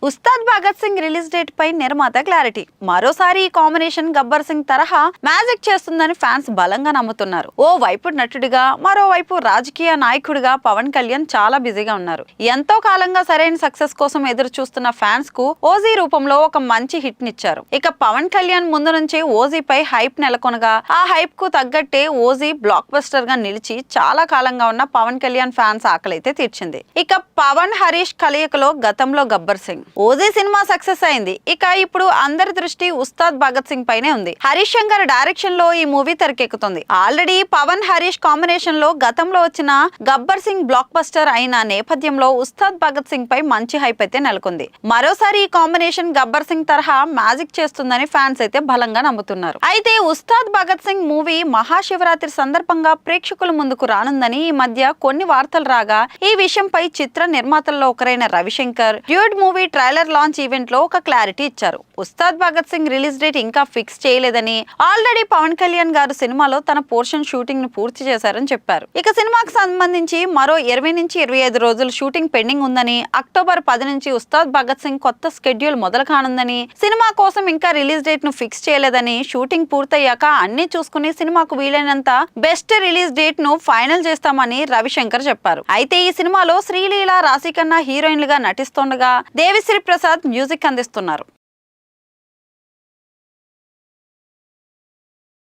Ustaad Bhagat Singh release date పై నిర్మాత clarity. మరోసారి ఈ కాంబినేషన్ గబ్బర్ సింగ్ తరహా మ్యాజిక్ చేస్తుందని ఫ్యాన్స్ బలంగా నమ్ముతున్నారు. ఓ వైపు నటుడిగా మరోవైపు రాజకీయ నాయకుడిగా పవన్ కళ్యాణ్ చాలా బిజీగా ఉన్నారు. ఎంతో కాలంగా సరైన సక్సెస్ కోసం ఎదురు చూస్తున్న ఫ్యాన్స్ కు ఓజీ రూపంలో ఒక మంచి హిట్ నిచ్చారు. ఇక పవన్ కళ్యాణ్ ముందు నుంచి ఓజీపై హైప్ నెలకొనగా ఆ హైప్ కు తగ్గట్టే ఓజీ బ్లాక్ బస్టర్ గా నిలిచి చాలా కాలంగా ఉన్న పవన్ కళ్యాణ్ ఫ్యాన్స్ ఆకలైతే తీర్చింది. ఇక పవన్ హరీష్ కలయికలో గతంలో Gabbar Singh OG cinema success అయింది. ఇక ఇప్పుడు అందరి దృష్టి ఉస్తాద్ భగత్ సింగ్ పైనే ఉంది. హరీష్ శంకర్ డైరెక్షన్ లో ఈ మూవీ తెరకెక్కుతుంది. ఆల్రెడీ పవన్ హరీష్ కాంబినేషన్ లో గతంలో వచ్చిన గబ్బర్ సింగ్ బ్లాక్ బస్టర్ అయిన నేపథ్యంలో ఉస్తాద్ భగత్ సింగ్ పై మంచి హైప్ అయితే నెలకొంది. మరోసారి ఈ కాంబినేషన్ గబ్బర్ సింగ్ తరహా మ్యాజిక్ చేస్తుందని ఫ్యాన్స్ అయితే బలంగా నమ్ముతున్నారు. అయితే ఉస్తాద్ భగత్ సింగ్ మూవీ మహాశివరాత్రి సందర్భంగా ప్రేక్షకుల ముందుకు రానుందని ఈ మధ్య కొన్ని వార్తలు రాగా ఈ విషయంపై చిత్ర నిర్మాతల్లో ఒకరైన Ravishankar dude movie trailer launch event లో ఒక క్లారిటీ ఇచ్చారు. ఉస్తాద్ భగత్ సింగ్ రిలీజ్ డేట్ ఇంకా ఫిక్స్ చేయలేదని, ఆల్రెడీ పవన్ కళ్యాణ్ గారు సినిమాలో తన పోర్షన్ షూటింగ్ ను పూర్తి చేశారని చెప్పారు. ఇక సినిమాకు సంబంధించి మరో 20 నుంచి 25 రోజులు షూటింగ్ పెండింగ్ ఉందని, అక్టోబర్ 10 నుంచి ఉస్తాద్ భగత్ సింగ్ కొత్త స్కెడ్యూల్ మొదలు కానుందని, సినిమా కోసం ఇంకా రిలీజ్ డేట్ ను ఫిక్స్ చేయలేదని, షూటింగ్ పూర్తయ్యాక అన్ని చూసుకుని సినిమాకు వీలైనంత బెస్ట్ రిలీజ్ డేట్ ను ఫైనల్ చేస్తామని రవిశంకర్ చెప్పారు. అయితే ఈ సినిమాలో శ్రీలీల, రాశికన్నా హీరోయిన్లుగా నటిస్తుండగా దేవిశ్రీ ప్రసాద్ మ్యూజిక్ అందిస్తున్నారు.